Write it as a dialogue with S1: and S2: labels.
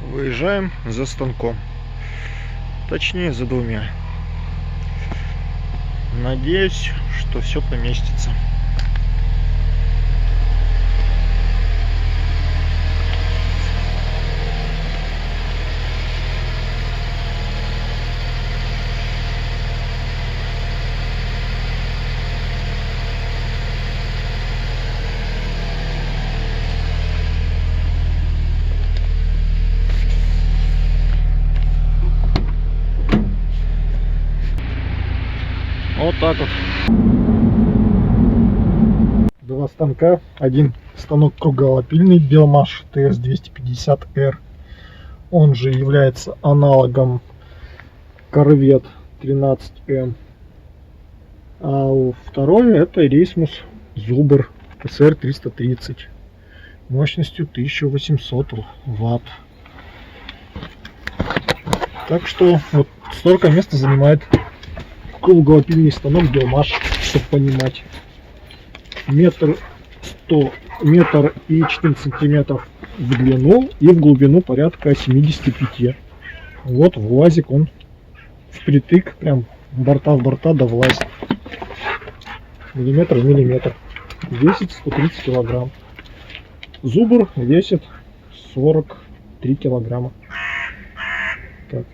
S1: Выезжаем за станком. Точнее, за двумя. Надеюсь, что все поместится. Вот так вот. Два станка. Один станок круглопильный Белмаш TS250R. Он же является аналогом Corvette 13M. А второй это Рейсмус Зубр SR330 мощностью 1800 Ватт. Так что вот столько места занимает круглопильный станок Белмаш, чтобы понимать. Метр 14 сантиметров в длину и в глубину порядка 75. Вот в УАЗик он впритык, прям борта в борта да влазит. Миллиметр в миллиметр. Весит 130 килограмм. Зубр весит 43 килограмма. Так.